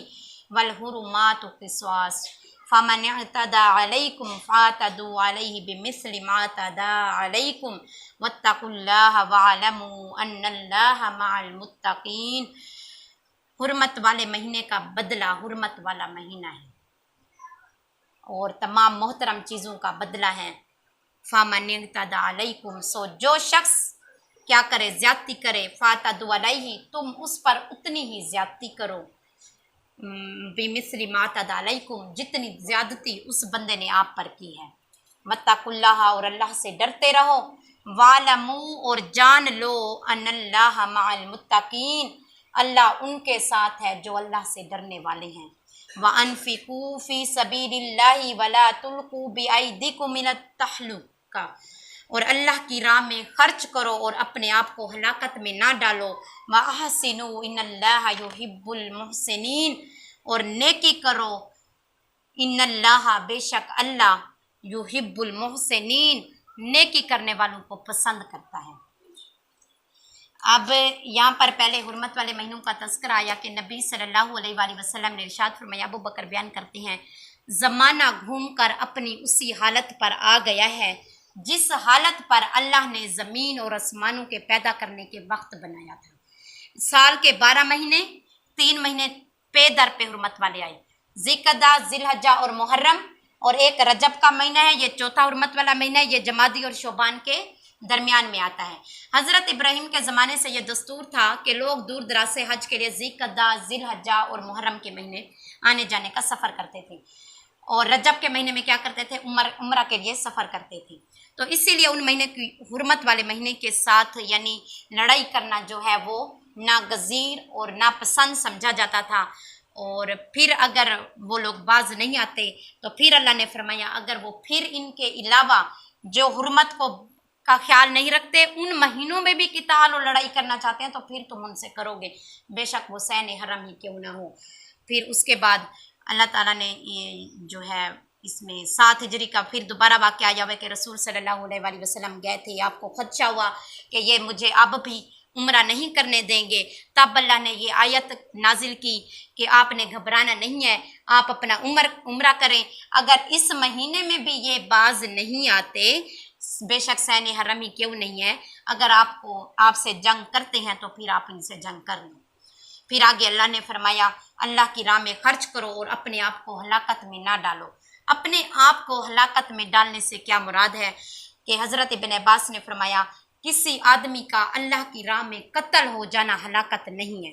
والحرمات قصاص فمن اعتدى علیکم فاعتدوا علیہ بمثل ما اعتدى علیکم واتقوا اللہ واعلموا ان اللہ مع المتقین۔ حرمت والے مہینے کا بدلہ حرمت والا مہینہ ہے، اور تمام محترم چیزوں کا بدلہ ہے۔ فَمَنِ اعْتَدَىٰ عَلَيْكُمْ، سو جو شخص کیا کرے، زیادتی کرے، فَاعْتَدُوا عَلَيْهِ، تم اس پر اتنی ہی زیادتی کرو، بِمِثْلِ مَا اعْتَدَىٰ عَلَيْكُمْ، جتنی زیادتی اس بندے نے آپ پر کی ہے۔ وَاتَّقُوا اللَّهَ، اور اللہ سے ڈرتے رہو، وَاعْلَمُوا، اور جان لو، أَنَّ اللَّهَ مَعَ الْمُتَّقِينَ، اللہ ان کے ساتھ ہے جو اللہ سے ڈرنے والے ہیں۔ وَأَنفِقُوا فِي سَبِيلِ اللَّهِ وَلَا تُلْقُوا بِأَيْدِيكُمْ إِلَى التَّهْلُكَةِ، اور اللہ کی راہ میں خرچ کرو اور اپنے آپ کو ہلاکت میں نہ ڈالو۔ وَأَحْسِنُوا إِنَّ اللَّهَ يُحِبُّ الْمُحْسِنِينَ، اور نیکی کرو، इन्नल्लाह बेशक अल्लाह युहिब्बुल मुहसिनीन नेकी करने वालों को पसंद करता है। अब यहाँ पर पहले हुर्मत वाले महीनों का तज़किरा आया कि नबी सल्लल्लाहु अलैहि वसल्लम ने इरशाद फरमाया, अबू बकर बयान करते हैं, ज़माना घूमकर अपनी उसी हालत पर आ गया है जिस हालत पर अल्लाह ने ज़मीन और आसमानों के पैदा करने के वक्त बनाया था। साल के 12 महीने 3 महीने पे दर पे हुर्मत वाले आए, ज़िलक़दा, ज़िलहज्जा और मुहर्रम, और एक रजब का महीना है, ये चौथा हुर्मत वाला महीना है, ये जमादी और शोबान के दरमियान में आता है। हज़रत इब्राहीम के ज़माने से ये दस्तूर था कि लोग दूर दराज से हज के लिए ज़िलक़दा, ज़िलहज्जा और मुहर्रम के महीने आने जाने का सफ़र करते थे, और रजब के महीने में क्या करते थे, उम्रा के लिए सफ़र करते थे। तो इसीलिए उन महीने की हुर्मत वाले महीने के साथ यानी लड़ाई करना जो है वो नागज़ीर और नापसंद समझा जाता था। और फिर अगर वो लोग बाज नहीं आते तो फिर अल्लाह ने फरमाया, अगर वो फिर इनके अलावा जो हुर्मत को का ख्याल नहीं रखते उन महीनों में भी किताल और लड़ाई करना चाहते हैं तो फिर तुम उनसे करोगे, बेशक वो सैन हरम ही क्यों ना हो। फिर उसके बाद अल्लाह ताला ने ये जो है इसमें 7 हिजरी का फिर दोबारा वाक़या आया हुआ कि रसूल सल्लल्लाहु अलैहि वसल्लम गए थे, आपको खदशा हुआ कि ये मुझे अब भी उम्रा नहीं करने देंगे, तब अल्लाह ने ये आयत नाजिल की कि आपने घबराना नहीं है, आप अपना उम्रा करें। अगर इस महीने में भी ये बाज नहीं आते, बेशक सैन हरम ही क्यों नहीं है, अगर आपसे जंग करते हैं तो फिर आप इनसे जंग कर लो। फिर आगे अल्लाह ने फरमाया, अल्लाह की राह में खर्च करो और अपने आप को हलाकत में ना डालो। अपने आप को हलाकत में डालने से क्या मुराद है कि हज़रत इब्न अब्बास ने फरमाया, किसी आदमी का अल्लाह की राह में कत्ल हो जाना हलाकत नहीं है।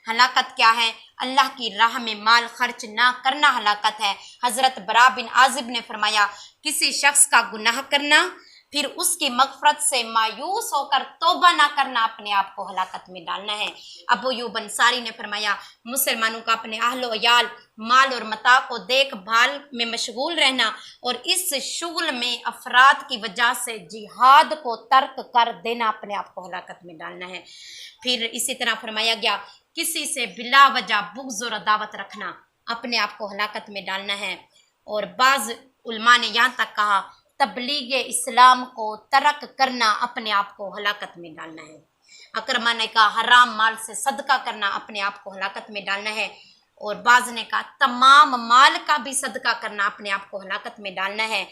हलाकत क्या है? अल्लाह की राह में माल खर्च ना करना हलाकत है। हज़रत बरा बिन आजिब ने फरमाया, किसी शख्स का गुनाह करना फिर उसकी मगफरत से मायूस होकर तौबा ना करना अपने आप को हलाकत में डालना है। अबू अय्यूब अंसारी ने फरमाया, मुसलमानों का अपने अहलो अयाल, माल और मता को देखभाल में मशगूल रहना और इस शुगल में अफराद की वजह से जिहाद को तर्क कर देना अपने आप को हलाकत में डालना है। फिर इसी तरह फरमाया गया, किसी से बिला वजह बुग़्ज़ और अदावत रखना अपने आप को हलाकत में डालना है। और बाज़ उलमा ने यहाँ तक कहा, तबलीग इस्लाम को तर्क करना अपने आप को हलाकत में डालना है। अकरमा ने कहा, हराम माल से सदका करना अपने आप को हलाकत में डालना है। और बाज़ ने कहा, तमाम माल का भी सदका करना अपने आप को हलाकत में डालना है।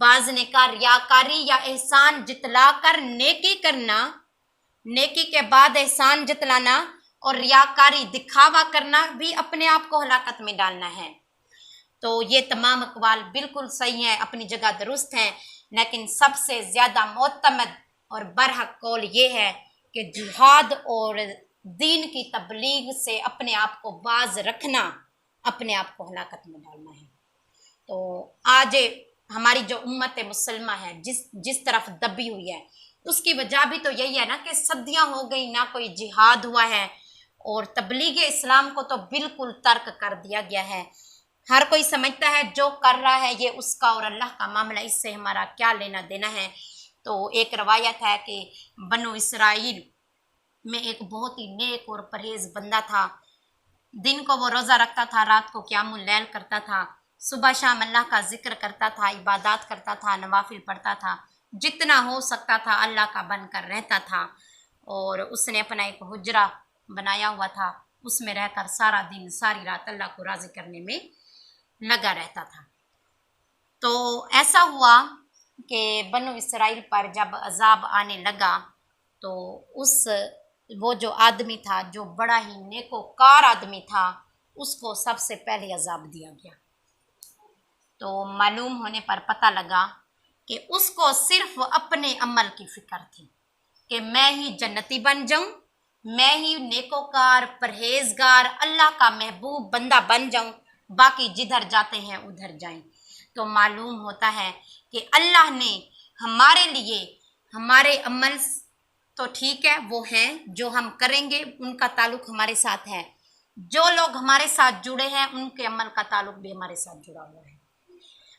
बाज़ ने कहा, रियाकारी या एहसान जितला कर नेकी करना, नेकी के बाद एहसान जितलाना और रियाकारी दिखावा करना भी अपने आप को हलाकत में डालना है। तो ये तमाम अक़वाल बिल्कुल सही हैं, अपनी जगह दुरुस्त हैं, लेकिन सबसे ज़्यादा मोतमद और बरहक कौल ये है कि जिहाद और दीन की तबलीग से अपने आप को बाज रखना अपने आप को हलाकत में डालना है। तो आज हमारी जो उम्मत मुसलमा है जिस तरफ दबी हुई है, उसकी वजह भी तो यही है ना कि सदियाँ हो गई ना कोई जिहाद हुआ है और तबलीग इस्लाम को तो बिल्कुल तर्क कर दिया गया है। हर कोई समझता है जो कर रहा है ये उसका और अल्लाह का मामला, इससे हमारा क्या लेना देना है। तो एक रवायत है कि बनु इसराइल में एक बहुत ही नेक और परहेज बंदा था। दिन को वो रोज़ा रखता था, रात को क़यामुल लैल करता था, सुबह शाम अल्लाह का जिक्र करता था, इबादत करता था, नवाफिल पढ़ता था, जितना हो सकता था अल्लाह का बनकर रहता था। और उसने अपना एक हुजरा बनाया हुआ था, उसमें रहकर सारा दिन सारी रात अल्लाह को राज़ी करने में लगा रहता था। तो ऐसा हुआ कि बनु इसराइल पर जब अजाब आने लगा तो वो जो आदमी था, जो बड़ा ही नेकोकार आदमी था, उसको सबसे पहले अजाब दिया गया। तो मालूम होने पर पता लगा कि उसको सिर्फ अपने अमल की फ़िक्र थी कि मैं ही जन्नती बन जाऊं, मैं ही नेकोकार परहेजगार अल्लाह का महबूब बंदा बन जाऊं, बाकी जिधर जाते हैं उधर जाएं। तो मालूम होता है कि अल्लाह ने हमारे लिए हमारे अमल तो ठीक है वो हैं जो हम करेंगे, उनका ताल्लुक़ हमारे साथ है। जो लोग हमारे साथ जुड़े हैं उनके अमल का ताल्लुक़ भी हमारे साथ जुड़ा हुआ है।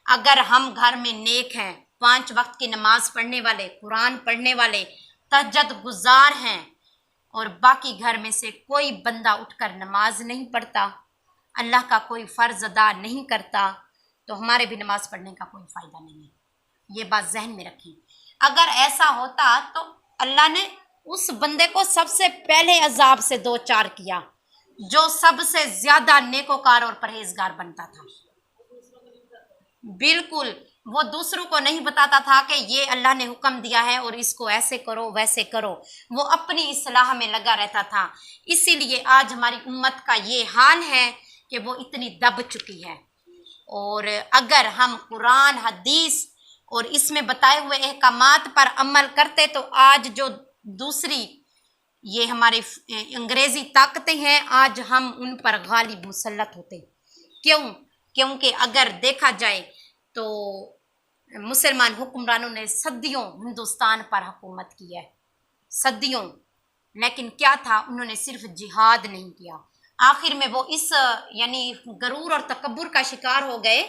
अगर हम घर में नेक हैं, 5 वक्त की नमाज पढ़ने वाले, कुरान पढ़ने वाले, तहज्जुद गुजार हैं और बाकी घर में से कोई बंदा उठकर नमाज नहीं पढ़ता, अल्लाह का कोई फ़र्ज़ अदा नहीं करता, तो हमारे भी नमाज पढ़ने का कोई फ़ायदा नहीं है। ये बात जहन में रखें। अगर ऐसा होता तो अल्लाह ने उस बंदे को सबसे पहले अजाब से दो चार किया जो सबसे ज़्यादा नेकोकार और परहेजगार बनता था। बिल्कुल, वो दूसरों को नहीं बताता था कि ये अल्लाह ने हुक्म दिया है और इसको ऐसे करो वैसे करो, वो अपनी इस्लाह में लगा रहता था। इसीलिए आज हमारी उम्मत का ये हाल है कि वो इतनी दब चुकी है। और अगर हम कुरान हदीस और इसमें बताए हुए अहकामात पर अमल करते तो आज जो दूसरी ये हमारे अंग्रेज़ी ताकतें हैं, आज हम उन पर गालिब मुसल्लत होते। क्यों? क्योंकि अगर देखा जाए तो मुसलमान हुक्मरानों ने सदियों हिंदुस्तान पर हुकूमत की है, सदियों। लेकिन क्या था, उन्होंने सिर्फ जिहाद नहीं किया। आखिर में वो इस यानी गरूर और तकब्बुर का शिकार हो गए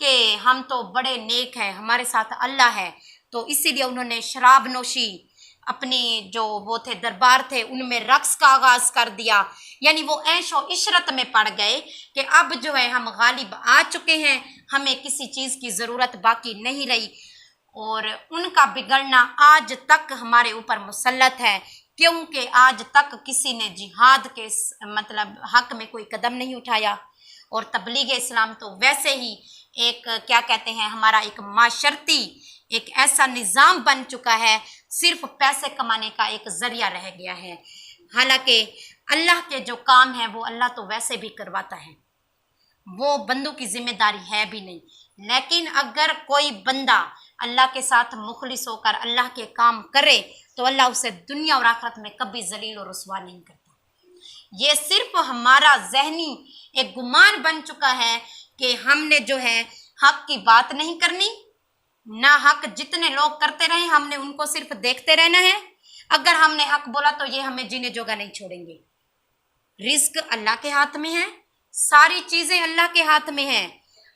कि हम तो बड़े नेक हैं, हमारे साथ अल्लाह है, तो इसीलिए उन्होंने शराब नोशी, अपने जो वो थे दरबार थे उनमें रक्स का आगाज़ कर दिया। यानी वो ऐशो इशरत में पड़ गए कि अब जो है हम गालिब आ चुके हैं, हमें किसी चीज़ की ज़रूरत बाकी नहीं रही। और उनका बिगड़ना आज तक हमारे ऊपर मुसल्लत है, क्योंकि आज तक किसी ने जिहाद के मतलब हक में कोई कदम नहीं उठाया। और तबलीग इस्लाम तो वैसे ही एक क्या कहते हैं, हमारा एक माशरती एक ऐसा निज़ाम बन चुका है, सिर्फ पैसे कमाने का एक ज़रिया रह गया है। हालांकि अल्लाह के जो काम है वो अल्लाह तो वैसे भी करवाता है, वो बंदों की जिम्मेदारी है भी नहीं। लेकिन अगर कोई बंदा अल्लाह के साथ मुखलिस होकर अल्लाह के काम करे तो अल्लाह उसे दुनिया और आखिरत में कभी जलील और रुसवा नहीं करता। ये सिर्फ हमारा जहनी एक गुमान बन चुका है कि हमने जो है हक की बात नहीं करनी, ना हक जितने लोग करते रहे हमने उनको सिर्फ देखते रहना है। अगर हमने हक बोला तो ये हमें जीने जोगा नहीं छोड़ेंगे। रिस्क अल्लाह के हाथ में है, सारी चीज़ें अल्लाह के हाथ में हैं।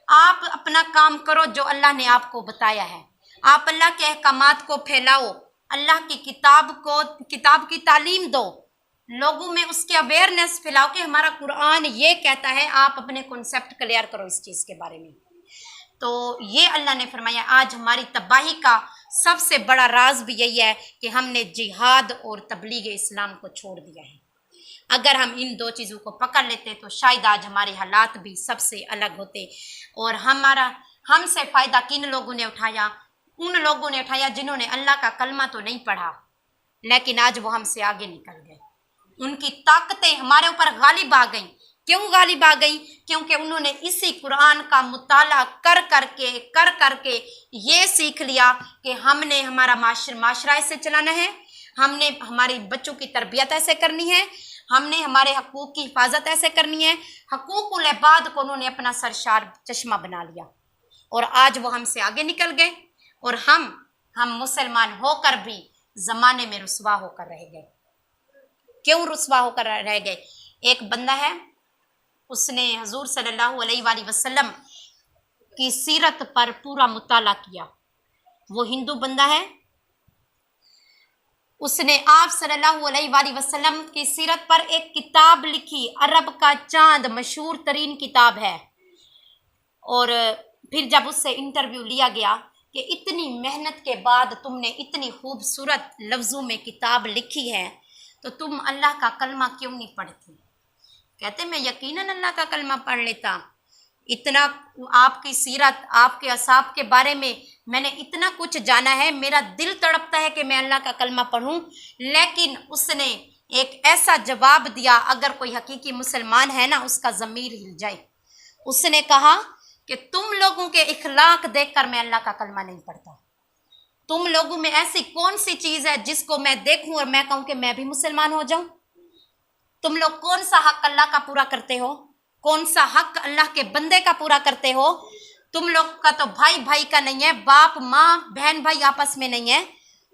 आप अपना काम करो जो अल्लाह ने आपको बताया है, आप अल्लाह के अहकामात को फैलाओ, अल्लाह की किताब की तालीम दो, लोगों में उसके अवेयरनेस फैलाओ कि हमारा कुरान ये कहता है। आप अपने कॉन्सेप्ट क्लियर करो इस चीज़ के बारे में। तो ये अल्लाह ने फरमाया आज हमारी तबाही का सबसे बड़ा राज भी यही है कि हमने जिहाद और तबलीग इस्लाम को छोड़ दिया है। अगर हम इन दो चीज़ों को पकड़ लेते तो शायद आज हमारे हालात भी सबसे अलग होते। और हमसे फ़ायदा किन लोगों ने उठाया? उन लोगों ने उठाया जिन्होंने अल्लाह का कलमा तो नहीं पढ़ा, लेकिन आज वो हमसे आगे निकल गए। उनकी ताकतें हमारे ऊपर गालिब आ गईं। क्यों गालिब आ गई? क्योंकि उन्होंने इसी कुरान का मुताला कर करके ये सीख लिया कि हमने हमारा माशरा ऐसे चलाना है, हमने हमारी बच्चों की तरबियत ऐसे करनी है, हमने हमारे हकूक़ की हिफाजत ऐसे करनी है। हकूक़ुल इबाद को उन्होंने अपना सरशार चश्मा बना लिया और आज वो हमसे आगे निकल गए। और हम मुसलमान होकर भी ज़माने में रुसवा होकर रह गए। क्यों रुसवा होकर रह गए? एक बंदा है, उसने हजूर सल्लल्लाहु अलैहि वसल्लम की सीरत पर पूरा मुताला किया। वो हिंदू बंदा है, उसने आप सल्लल्लाहु अलैहि वसल्लम की सीरत पर एक किताब लिखी, अरब का चांद मशहूर तरीन किताब है। और फिर जब उससे इंटरव्यू लिया गया कि इतनी मेहनत के बाद तुमने इतनी खूबसूरत लफ्ज़ों में किताब लिखी है तो तुम अल्लाह का कलमा क्यों नहीं पढ़ते? कहते मैं यकीनन अल्लाह का कलमा पढ़ लेता। इतना आपकी सीरत, आपके असाब के बारे में मैंने इतना कुछ जाना है, मेरा दिल तड़पता है कि मैं अल्लाह का कलमा पढ़ूं। लेकिन उसने एक ऐसा जवाब दिया, अगर कोई हकीकी मुसलमान है ना उसका ज़मीर हिल जाए। उसने कहा कि तुम लोगों के इखलाक देखकर मैं अल्लाह का कलमा नहीं पढ़ता। तुम लोगों में ऐसी कौन सी चीज़ है जिसको मैं देखूं और मैं कहूं कि मैं भी मुसलमान हो जाऊं? तुम लोग कौन सा हक अल्लाह का पूरा करते हो? कौन सा हक अल्लाह के बंदे का पूरा करते हो? तुम लोग का तो भाई भाई का नहीं है, बाप माँ बहन भाई आपस में नहीं है,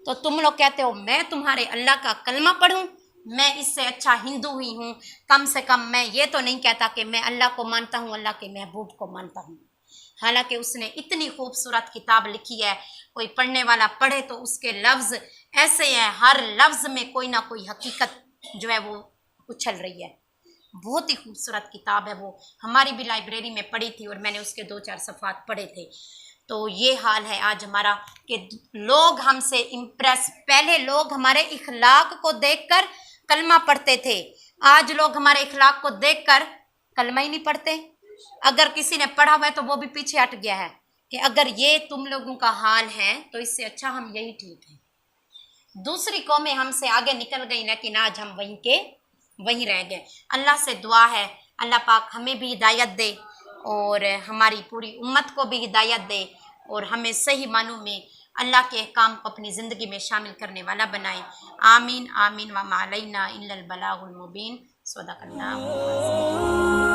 तो तुम लोग कहते हो मैं तुम्हारे अल्लाह का कलमा पढ़ूं, मैं इससे अच्छा हिंदू ही हूँ। कम से कम मैं ये तो नहीं कहता कि मैं अल्लाह को मानता हूँ, अल्लाह के महबूब को मानता हूँ। हालांकि उसने इतनी खूबसूरत किताब लिखी है, कोई पढ़ने वाला पढ़े तो उसके लफ्ज़ ऐसे हैं, हर लफ्ज़ में कोई ना कोई हकीकत जो है वो उछल रही है। बहुत ही खूबसूरत किताब है वो, हमारी भी लाइब्रेरी में पढ़ी थी और मैंने उसके 2-4 सफ़ात पढ़े थे। तो ये हाल है आज हमारा कि लोग हमसे इम्प्रेस, पहले लोग हमारे इखलाक को देखकर कलमा पढ़ते थे, आज लोग हमारे इखलाक को देखकर कलमा ही नहीं पढ़ते। अगर किसी ने पढ़ा हुआ है तो वो भी पीछे हट गया है कि अगर ये तुम लोगों का हाल है तो इससे अच्छा हम यही ठीक है। दूसरी कौमें हमसे आगे निकल गई, लेकिन आज हम वहीं के वहीं रह गए। अल्लाह से दुआ है अल्लाह पाक हमें भी हिदायत दे और हमारी पूरी उम्मत को भी हिदायत दे और हमें सही मानों में अल्लाह के अहकाम को अपनी ज़िंदगी में शामिल करने वाला बनाए। आमीन आमीन व मा अलैना इल्लल बलागुल मुबीन। सदक़ल्लाहुल अज़ीम।